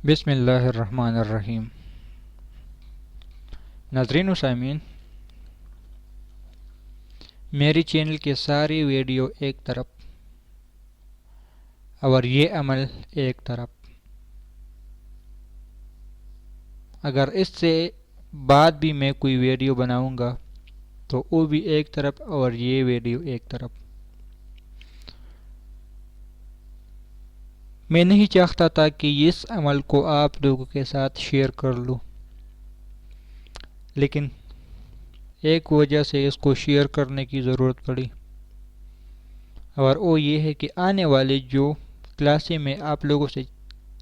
بسم اللہ الرحمن الرحیم۔ ناظرین و سامعین، میری چینل کے ساری ویڈیو ایک طرف اور یہ عمل ایک طرف، اگر اس سے بعد بھی میں کوئی ویڈیو بناؤں گا تو وہ بھی ایک طرف اور یہ ویڈیو ایک طرف۔ میں نہیں چاہتا تھا کہ اس عمل کو آپ لوگوں کے ساتھ شیئر کر لوں، لیکن ایک وجہ سے اس کو شیئر کرنے کی ضرورت پڑی، اور وہ یہ ہے کہ آنے والے جو کلاسیں میں آپ لوگوں سے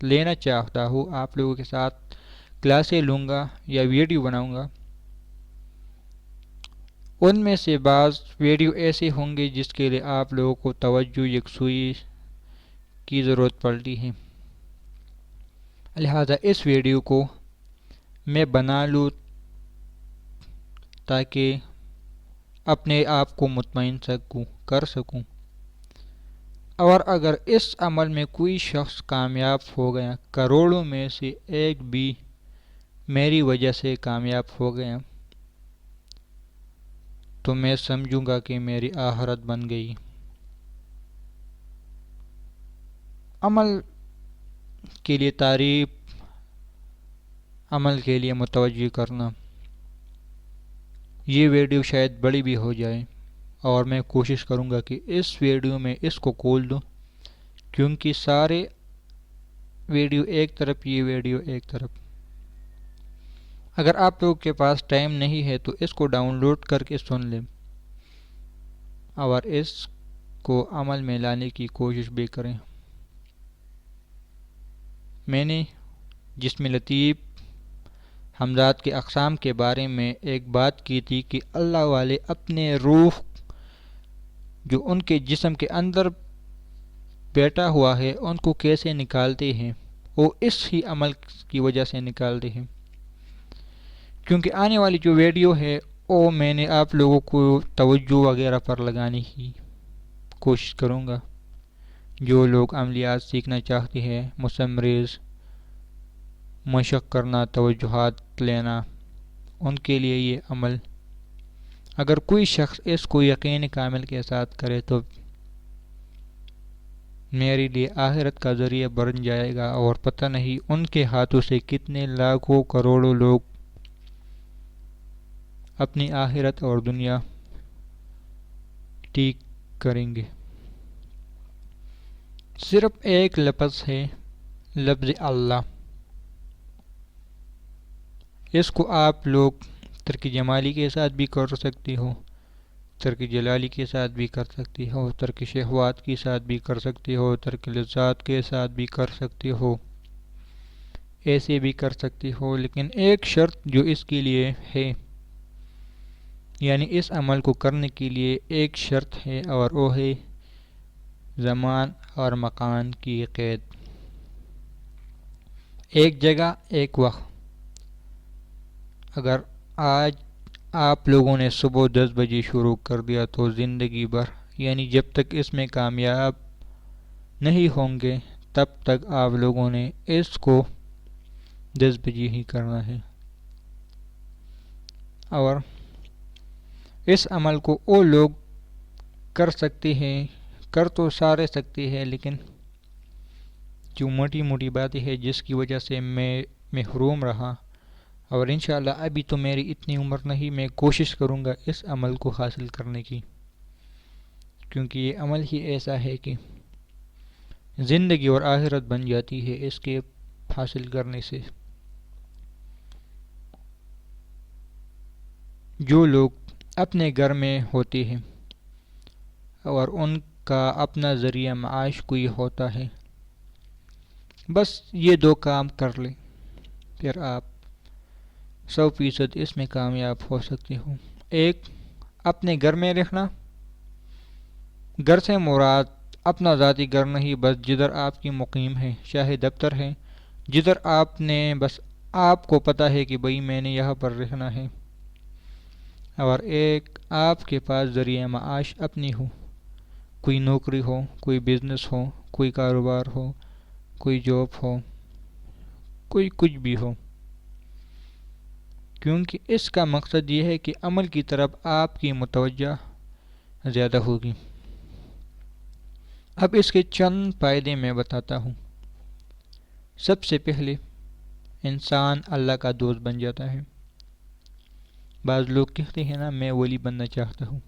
لینا چاہتا ہوں، آپ لوگوں کے ساتھ کلاسیں لوں گا یا ویڈیو بناؤں گا، ان میں سے بعض ویڈیو ایسے ہوں گے جس کے لیے آپ لوگوں کو توجہ یکسوئی کی ضرورت پڑتی ہے، لہذا اس ویڈیو کو میں بنا لوں تاکہ اپنے آپ کو مطمئن کر سکوں، اور اگر اس عمل میں کوئی شخص کامیاب ہو گیا، کروڑوں میں سے ایک بھی میری وجہ سے کامیاب ہو گیا، تو میں سمجھوں گا کہ میری آخرت بن گئی۔ عمل کے لیے تعریف، عمل کے لیے متوجہ کرنا، یہ ویڈیو شاید بڑی بھی ہو جائے، اور میں کوشش کروں گا کہ اس ویڈیو میں اس کو کھول دوں، کیونکہ سارے ویڈیو ایک طرف، یہ ویڈیو ایک طرف۔ اگر آپ لوگوں کے پاس ٹائم نہیں ہے تو اس کو ڈاؤن لوڈ کر کے سن لیں اور اس کو عمل میں لانے کی کوشش بھی کریں۔ میں نے جسم لطیف حمزات کے اقسام کے بارے میں ایک بات کی تھی کہ اللہ والے اپنے روح جو ان کے جسم کے اندر بیٹھا ہوا ہے ان کو کیسے نکالتے ہیں، وہ اس ہی عمل کی وجہ سے نکالتے ہیں، کیونکہ آنے والی جو ویڈیو ہے وہ میں نے آپ لوگوں کو توجہ وغیرہ پر لگانے کی کوشش کروں گا۔ جو لوگ عملیات سیکھنا چاہتے ہیں، مسمریز، مشق کرنا، توجہات لینا، ان کے لیے یہ عمل، اگر کوئی شخص اس کو یقین کامل کے ساتھ کرے تو میرے لیے آخرت کا ذریعہ بن جائے گا، اور پتہ نہیں ان کے ہاتھوں سے کتنے لاکھوں کروڑوں لوگ اپنی آخرت اور دنیا ٹھیک کریں گے۔ صرف ایک لفظ ہے، لفظ اللہ۔ اس کو آپ لوگ ترک جمالی کے ساتھ بھی کر سکتے ہو، ترک جلالی کے ساتھ بھی کر سکتے ہو، ترک شہوات کے ساتھ بھی کر سکتے ہو، ترک لذات کے ساتھ بھی کر سکتے ہو، ایسے بھی کر سکتے ہو، لیکن ایک شرط جو اس کے لیے ہے، یعنی اس عمل کو کرنے کے لیے ایک شرط ہے، اور وہ ہے زمان اور مکان کی قید۔ ایک جگہ، ایک وقت۔ اگر آج آپ لوگوں نے صبح 10 بجے شروع کر دیا تو زندگی بھر، یعنی جب تک اس میں کامیاب نہیں ہوں گے تب تک آپ لوگوں نے اس کو 10 بجے ہی کرنا ہے، اور اس عمل کو وہ لوگ کر سکتے ہیں، کر تو سارے سکتے ہیں، لیکن جو موٹی موٹی باتیں ہیں جس کی وجہ سے میں محروم رہا، اور انشاءاللہ ابھی تو میری اتنی عمر نہیں، میں کوشش کروں گا اس عمل کو حاصل کرنے کی، کیونکہ یہ عمل ہی ایسا ہے کہ زندگی اور آخرت بن جاتی ہے اس کے حاصل کرنے سے۔ جو لوگ اپنے گھر میں ہوتے ہیں اور ان کا اپنا ذریعہ معاش کوئی ہوتا ہے، بس یہ 2 کام کر لیں، پھر آپ 100% اس میں کامیاب ہو سکتے ہو۔ ایک، اپنے گھر میں رہنا، گھر سے مراد اپنا ذاتی گھر نہیں، بس جدھر آپ کی مقیم ہے، چاہے دفتر ہے، جدھر آپ نے بس آپ کو پتا ہے کہ بھئی میں نے یہاں پر رہنا ہے، اور ایک آپ کے پاس ذریعہ معاش اپنی ہو، کوئی نوکری ہو، کوئی بزنس ہو، کوئی کاروبار ہو، کوئی جاب ہو، کوئی کچھ بھی ہو، کیونکہ اس کا مقصد یہ ہے کہ عمل کی طرف آپ کی متوجہ زیادہ ہوگی۔ اب اس کے چند فائدے میں بتاتا ہوں۔ سب سے پہلے انسان اللہ کا دوست بن جاتا ہے۔ بعض لوگ کہتے ہیں نا میں ولی بننا چاہتا ہوں،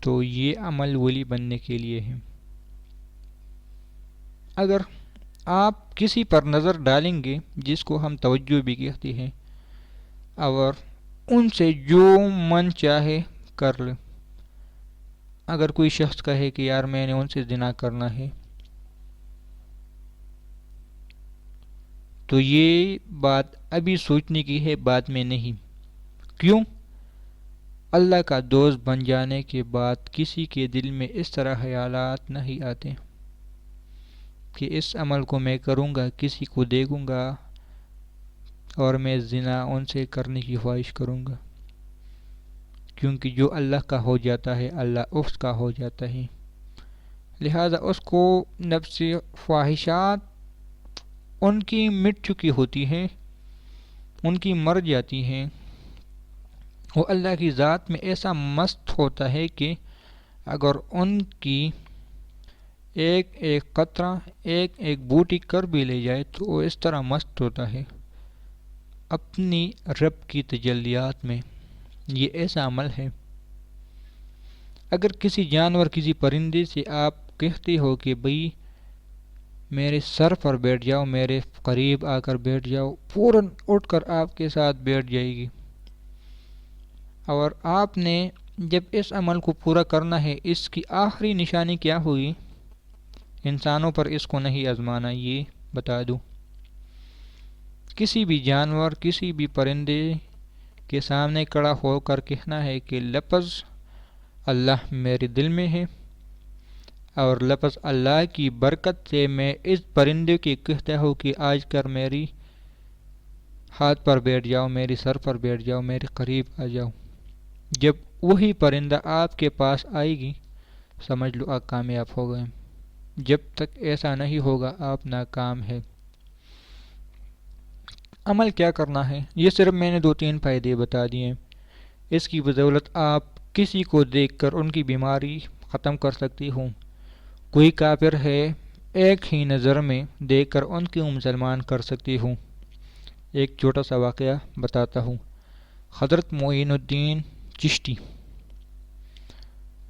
تو یہ عمل ولی بننے کے لیے ہے۔ اگر آپ کسی پر نظر ڈالیں گے جس کو ہم توجہ بھی کہتے ہیں، اور ان سے جو من چاہے کر لیں، اگر کوئی شخص کہے کہ یار میں نے ان سے زنا کرنا ہے، تو یہ بات ابھی سوچنے کی ہے، بعد میں نہیں۔ کیوں؟ اللہ کا دوست بن جانے کے بعد کسی کے دل میں اس طرح خیالات نہیں آتے کہ اس عمل کو میں کروں گا، کسی کو دیکھوں گا اور میں زنا ان سے کرنے کی خواہش کروں گا، کیونکہ جو اللہ کا ہو جاتا ہے اللہ اس کا ہو جاتا ہے، لہذا اس کو نفس خواہشات ان کی مٹ چکی ہوتی ہیں، ان کی مر جاتی ہیں۔ وہ اللہ کی ذات میں ایسا مست ہوتا ہے کہ اگر ان کی ایک ایک قطرہ ایک ایک بوٹی کر بھی لے جائے تو وہ اس طرح مست ہوتا ہے اپنی رب کی تجلیات میں۔ یہ ایسا عمل ہے۔ اگر کسی جانور کسی پرندے سے آپ کہتے ہو کہ بھئی میرے سر پر بیٹھ جاؤ، میرے قریب آ کر بیٹھ جاؤ، فوراً اٹھ کر آپ کے ساتھ بیٹھ جائے گی۔ اور آپ نے جب اس عمل کو پورا کرنا ہے، اس کی آخری نشانی کیا ہوئی؟ انسانوں پر اس کو نہیں آزمانا، یہ بتا دوں۔ کسی بھی جانور کسی بھی پرندے کے سامنے کھڑا ہو کر کہنا ہے کہ لفظ اللہ میرے دل میں ہے، اور لفظ اللہ کی برکت سے میں اس پرندے کی کہتا ہوں کہ آج کر میری ہاتھ پر بیٹھ جاؤ، میری سر پر بیٹھ جاؤ، میرے قریب آ جاؤ۔ جب وہی پرندہ آپ کے پاس آئے گی، سمجھ لو آپ کامیاب ہو گئے۔ جب تک ایسا نہیں ہوگا آپ ناکام ہے۔ عمل کیا کرنا ہے؟ یہ صرف میں نے 2-3 فائدے بتا دیے۔ اس کی بدولت آپ کسی کو دیکھ کر ان کی بیماری ختم کر سکتی ہوں۔ کوئی کافر ہے، ایک ہی نظر میں دیکھ کر ان کو مسلمان کر سکتی ہوں۔ ایک چھوٹا سا واقعہ بتاتا ہوں۔ حضرت معین الدین چشتی،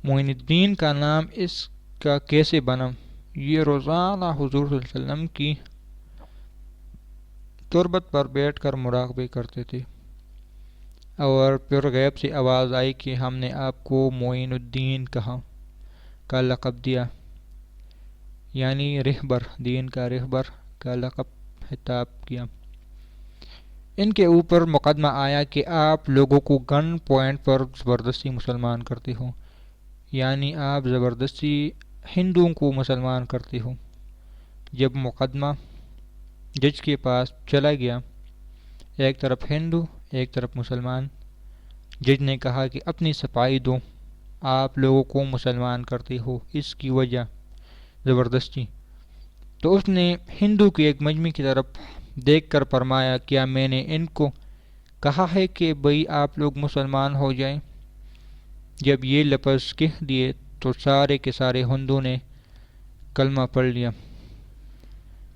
معین الدین کا نام اس کا کیسے بنا؟ یہ روزانہ حضور صلی اللہ علیہ وسلم کی تربت پر بیٹھ کر مراقبے کرتے تھے، اور پھر غیب سے آواز آئی کہ ہم نے آپ کو معین الدین کا لقب دیا، یعنی رہبر، دین کا رہبر کا لقب خطاب کیا۔ ان کے اوپر مقدمہ آیا کہ آپ لوگوں کو گن پوائنٹ پر زبردستی مسلمان کرتے ہو، یعنی آپ زبردستی ہندوؤں کو مسلمان کرتے ہو۔ جب مقدمہ جج کے پاس چلا گیا، ایک طرف ہندو ایک طرف مسلمان، جج نے کہا کہ اپنی صفائی دو، آپ لوگوں کو مسلمان کرتے ہو، اس کی وجہ زبردستی۔ تو اس نے ہندو کی ایک مجمع کی طرف دیکھ کر فرمایا کیا میں نے ان کو کہا ہے کہ بھئی آپ لوگ مسلمان ہو جائیں؟ جب یہ لفظ کہہ دیے تو سارے کے سارے ہندو نے کلمہ پڑھ لیا۔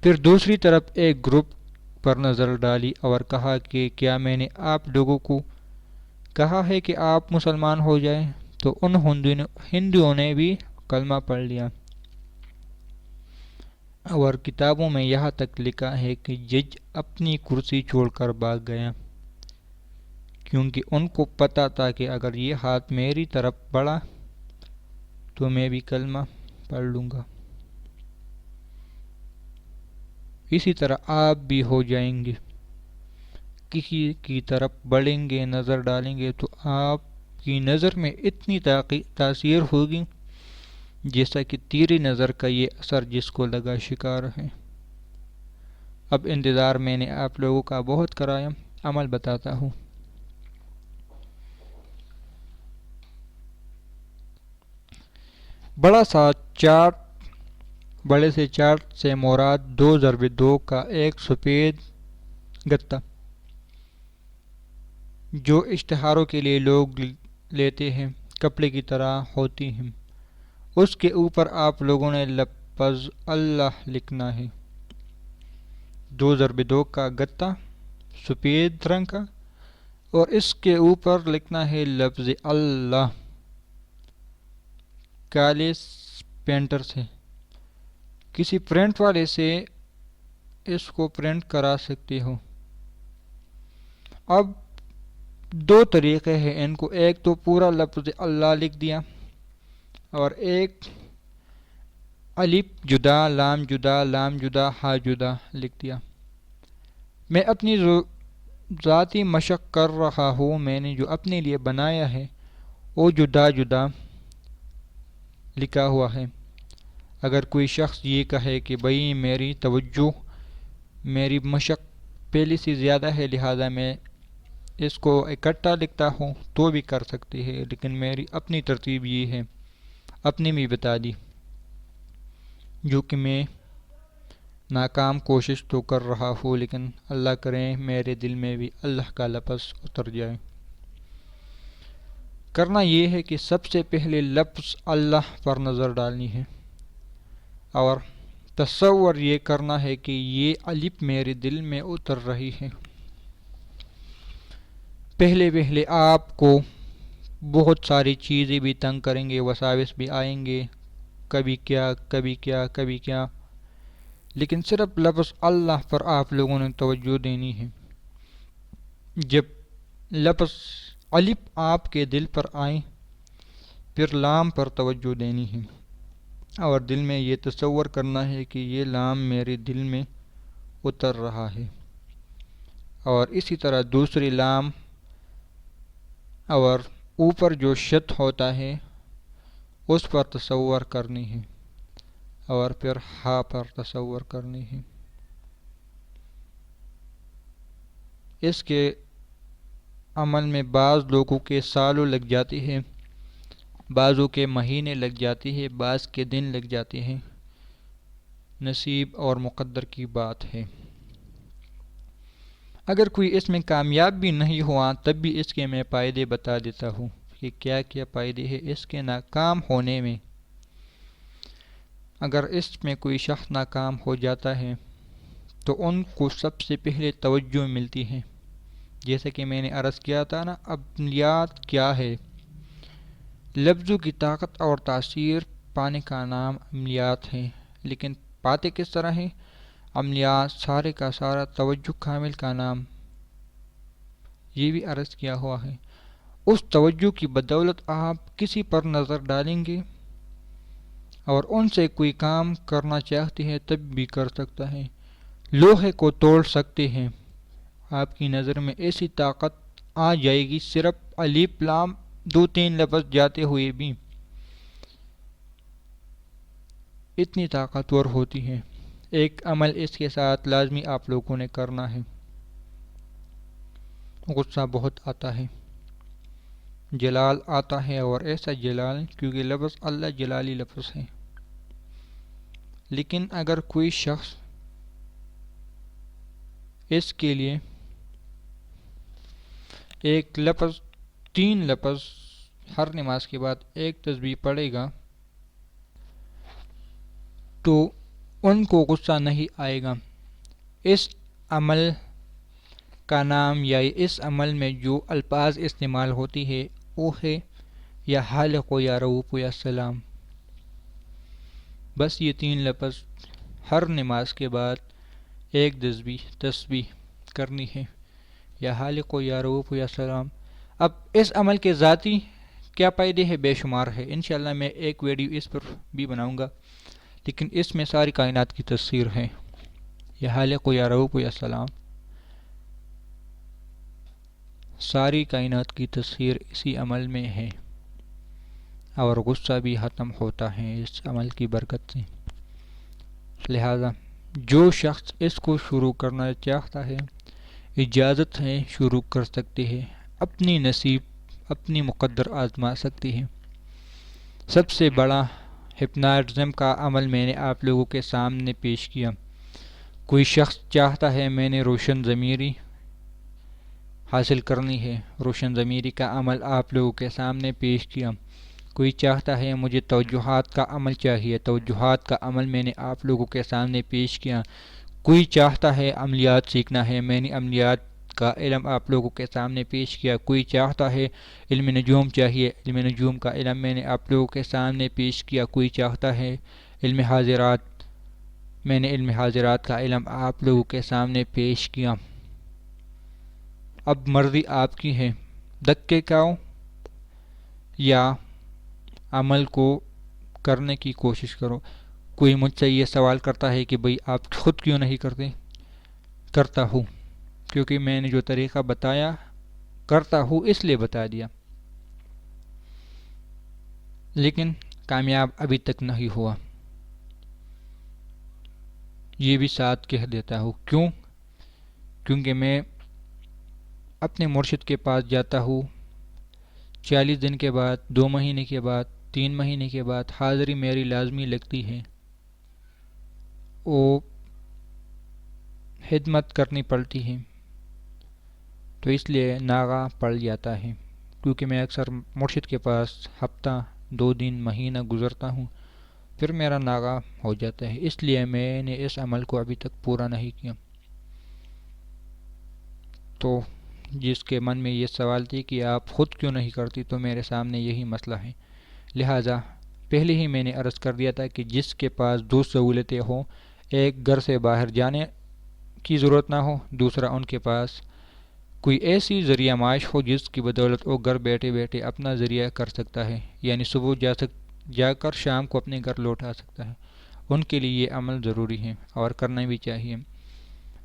پھر دوسری طرف ایک گروپ پر نظر ڈالی اور کہا کہ کیا میں نے آپ لوگوں کو کہا ہے کہ آپ مسلمان ہو جائیں؟ تو ان ہندوؤں نے بھی کلمہ پڑھ لیا۔ اور کتابوں میں یہاں تک لکھا ہے کہ جج اپنی کرسی چھوڑ کر بھاگ گیا، کیونکہ ان کو پتا تھا کہ اگر یہ ہاتھ میری طرف بڑھا تو میں بھی کلمہ پڑھ لوں گا۔ اسی طرح آپ بھی ہو جائیں گے، کسی کی طرف بڑھیں گے، نظر ڈالیں گے تو آپ کی نظر میں اتنی تاثیر ہوگی جیسا کہ تیری نظر کا یہ اثر جس کو لگا شکار ہے۔ اب انتظار میں نے آپ لوگوں کا بہت کرایا، عمل بتاتا ہوں۔ بڑا سا چارٹ بڑے سے چارٹ سے مراد 2 × 2 کا ایک سفید گتا جو اشتہاروں کے لیے لوگ لیتے ہیں کپڑے کی طرح ہوتی ہیں، اس کے اوپر آپ لوگوں نے لفظ اللہ لکھنا ہے۔ 2 × 2 کا گتا سفید رنگ کا اور اس کے اوپر لکھنا ہے لفظ اللہ کالے پینٹر سے۔ کسی پرنٹ والے سے اس کو پرنٹ کرا سکتے ہو۔ اب 2 طریقے ہیں ان کو، ایک تو پورا لفظ اللہ لکھ دیا اور ایک الف جدا لام جدا لام جدا ہا جدا لکھ دیا۔ میں اپنی ذاتی مشق کر رہا ہوں، میں نے جو اپنے لیے بنایا ہے وہ جدا جدا لکھا ہوا ہے۔ اگر کوئی شخص یہ کہے کہ بھئی میری توجہ میری مشق پہلے سے زیادہ ہے لہذا میں اس کو اکٹھا لکھتا ہوں تو بھی کر سکتے ہیں، لیکن میری اپنی ترتیب یہ ہے، اپنی بھی بتا دی، جو کہ میں ناکام کوشش تو کر رہا ہوں، لیکن اللہ کرے میرے دل میں بھی اللہ کا لفظ اتر جائے۔ کرنا یہ ہے کہ سب سے پہلے لفظ اللہ پر نظر ڈالنی ہے اور تصور یہ کرنا ہے کہ یہ الف میرے دل میں اتر رہی ہے۔ پہلے آپ کو بہت ساری چیزیں بھی تنگ کریں گے، وساوس بھی آئیں گے، کبھی کیا کبھی کیا کبھی کیا، لیکن صرف لفظ اللہ پر آپ لوگوں نے توجہ دینی ہے۔ جب لفظ الف آپ کے دل پر آئیں پھر لام پر توجہ دینی ہے اور دل میں یہ تصور کرنا ہے کہ یہ لام میرے دل میں اتر رہا ہے، اور اسی طرح دوسری لام اور اوپر جو شت ہوتا ہے اس پر تصور کرنی ہے اور پھر ہا پر تصور کرنی ہے۔ اس کے عمل میں بعض لوگوں کے سالوں لگ جاتے ہیں، بعضوں کے مہینے لگ جاتے ہیں، بعض کے دن لگ جاتے ہیں، نصیب اور مقدر کی بات ہے۔ اگر کوئی اس میں کامیاب بھی نہیں ہوا تب بھی اس کے میں فائدے بتا دیتا ہوں کہ کیا کیا فائدے ہیں اس کے ناکام ہونے میں۔ اگر اس میں کوئی شخص ناکام ہو جاتا ہے تو ان کو سب سے پہلے توجہ ملتی ہے، جیسے کہ میں نے عرض کیا تھا نا، عملیات کیا ہے؟ لفظوں کی طاقت اور تاثیر پانے کا نام عملیات ہے، لیکن پاتے کس طرح ہیں؟ عملیات سارے کا سارا توجہ کامل کا نام، یہ بھی عرض کیا ہوا ہے۔ اس توجہ کی بدولت آپ کسی پر نظر ڈالیں گے اور ان سے کوئی کام کرنا چاہتے ہیں تب بھی کر سکتا ہے، لوہے کو توڑ سکتے ہیں۔ آپ کی نظر میں ایسی طاقت آ جائے گی، صرف الف لام 2-3 لفظ جاتے ہوئے بھی اتنی طاقتور ہوتی ہے۔ ایک عمل اس کے ساتھ لازمی آپ لوگوں نے کرنا ہے۔ غصہ بہت آتا ہے، جلال آتا ہے، اور ایسا جلال کیونکہ لفظ اللہ جلالی لفظ ہے، لیکن اگر کوئی شخص اس کے لیے ایک لفظ 3 لفظ ہر نماز کے بعد ایک تسبیح پڑھے گا تو ان کو غصہ نہیں آئے گا۔ اس عمل کا نام یا اس عمل میں جو الفاظ استعمال ہوتی ہے وہ ہے یا حالق و یا رؤوف یا سلام۔ بس یہ 3 لفظ ہر نماز کے بعد ایک تسبیح کرنی ہے، یا حالق و یا رؤوف یا سلام۔ اب اس عمل کے ذاتی کیا فائدے ہیں؟ بے شمار ہے، انشاءاللہ میں ایک ویڈیو اس پر بھی بناؤں گا، لیکن اس میں ساری کائنات کی تفسیر ہے۔ یا حالق و یا رؤوف یا سلام، ساری کائنات کی تفسیر اسی عمل میں ہے، اور غصہ بھی ختم ہوتا ہے اس عمل کی برکت سے۔ لہذا جو شخص اس کو شروع کرنا چاہتا ہے اجازت ہے، شروع کر سکتے ہیں، اپنی نصیب اپنی مقدر آزما سکتے ہیں۔ سب سے بڑا ہپناٹزم کا عمل میں نے آپ لوگوں کے سامنے پیش کیا۔ کوئی شخص چاہتا ہے میں نے روشن ضمیری حاصل کرنی ہے، روشن ضمیری کا عمل آپ لوگوں کے سامنے پیش کیا۔ کوئی چاہتا ہے مجھے توجہات کا عمل چاہیے، توجہات کا عمل میں نے آپ لوگوں کے سامنے پیش کیا۔ کوئی چاہتا ہے عملیات سیکھنا ہے، میں نے عملیات کا علم آپ لوگوں کے سامنے پیش کیا۔ کوئی چاہتا ہے علم نجوم چاہیے، علم نجوم کا علم میں نے آپ لوگوں کے سامنے پیش کیا۔ کوئی چاہتا ہے علم حاضرات، میں نے علم حاضرات کا علم آپ لوگوں کے سامنے پیش کیا۔ اب مرضی آپ کی ہے، دھکے کھاؤ یا عمل کو کرنے کی کوشش کرو۔ کوئی مجھ سے یہ سوال کرتا ہے کہ بھئی آپ خود کیوں نہیں کرتے؟ کرتا ہوں، کیونکہ میں نے جو طریقہ بتایا کرتا ہوں اس لیے بتا دیا، لیکن کامیاب ابھی تک نہیں ہوا۔ یہ بھی ساتھ کہہ دیتا ہوں، کیونکہ میں اپنے مرشد کے پاس جاتا ہوں 40 دن کے بعد، 2 مہینے کے بعد، 3 مہینے کے بعد حاضری میری لازمی لگتی ہے، وہ خدمت کرنی پڑتی ہے، تو اس لیے ناغہ پڑ جاتا ہے، کیونکہ میں اکثر مرشد کے پاس ہفتہ، 2 دن، مہینہ گزرتا ہوں، پھر میرا ناغہ ہو جاتا ہے، اس لیے میں نے اس عمل کو ابھی تک پورا نہیں کیا۔ تو جس کے من میں یہ سوال تھی کہ آپ خود کیوں نہیں کرتی، تو میرے سامنے یہی مسئلہ ہے۔ لہٰذا پہلے ہی میں نے عرض کر دیا تھا کہ جس کے پاس 2 سہولتیں ہوں، ایک گھر سے باہر جانے کی ضرورت نہ ہو، دوسرا ان کے پاس کوئی ایسی ذریعہ معاش ہو جس کی بدولت وہ گھر بیٹھے بیٹھے اپنا ذریعہ کر سکتا ہے، یعنی صبح جا کر شام کو اپنے گھر لوٹ آ سکتا ہے، ان کے لیے یہ عمل ضروری ہے اور کرنا بھی چاہیے۔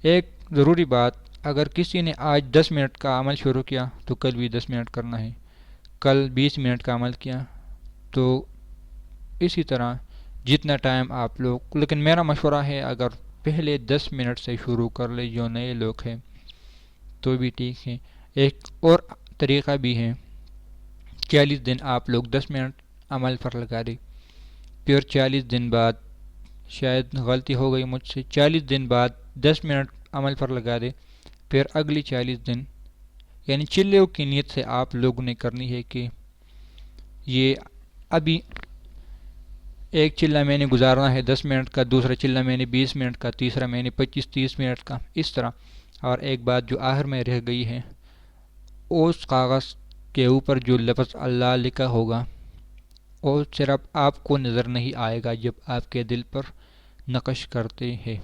ایک ضروری بات، اگر کسی نے آج 10 منٹ کا عمل شروع کیا تو کل بھی 10 منٹ کرنا ہے، کل 20 منٹ کا عمل کیا تو اسی طرح جتنا ٹائم آپ لوگ، لیکن میرا مشورہ ہے اگر پہلے 10 منٹ سے شروع کر لے جو نئے لوگ ہیں تو بھی ٹھیک ہے۔ ایک اور طریقہ بھی ہے، 40 دن آپ لوگ 10 منٹ عمل پر لگا دیں، پھر 40 دن بعد، شاید غلطی ہو گئی مجھ سے، 40 دن بعد 10 منٹ عمل پر لگا دیں، پھر اگلی 40 دن، یعنی چلوں کی نیت سے آپ لوگوں نے کرنی ہے کہ یہ ابھی ایک چلہ میں نے گزارنا ہے 10 منٹ کا، دوسرا چلہ میں نے 20 منٹ کا، تیسرا میں نے 25-30 منٹ کا، اس طرح۔ اور ایک بات جو آخر میں رہ گئی ہے، اس کاغذ کے اوپر جو لفظ اللہ لکھا ہوگا وہ صرف آپ کو نظر نہیں آئے گا جب آپ کے دل پر نقش کرتے ہیں،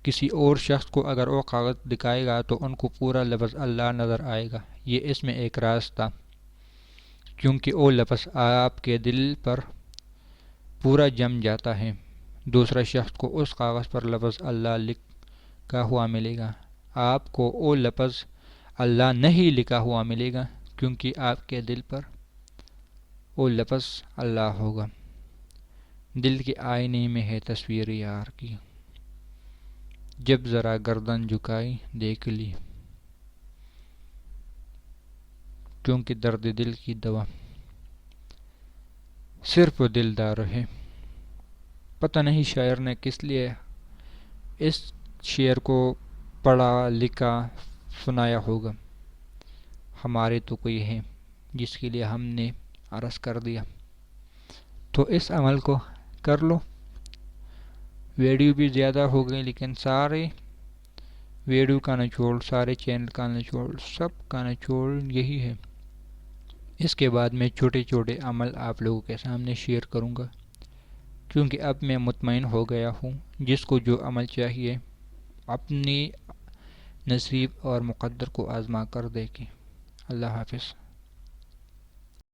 کسی اور شخص کو اگر وہ کاغذ دکھائے گا تو ان کو پورا لفظ اللہ نظر آئے گا۔ یہ اس میں ایک راز تھا، کیونکہ وہ لفظ آپ کے دل پر پورا جم جاتا ہے، دوسرا شخص کو اس کاغذ پر لفظ اللہ لکھا ہوا ملے گا، آپ کو وہ لفظ اللہ نہیں لکھا ہوا ملے گا، کیونکہ آپ کے دل پر وہ لفظ اللہ ہوگا۔ دل کے آئینے میں ہے تصویر یار کی، جب ذرا گردن جھکائی دیکھ لی، کیونکہ درد دل کی دوا صرف دلدار ہے۔ پتہ نہیں شاعر نے کس لیے اس شعر کو پڑھا، لکھا، سنایا ہوگا، ہمارے تو کوئی ہے جس کے لیے ہم نے عرض کر دیا۔ تو اس عمل کو کر لو۔ ویڈیو بھی زیادہ ہو گئی، لیکن سارے ویڈیو کا نچوڑ، سارے چینل کا نچوڑ، سب کا نچوڑ یہی ہے۔ اس کے بعد میں چھوٹے چھوٹے عمل آپ لوگوں کے سامنے شیئر کروں گا، کیونکہ اب میں مطمئن ہو گیا ہوں جس کو جو عمل چاہیے اپنی نصیب اور مقدر کو آزما کر دیکھیں۔ اللہ حافظ۔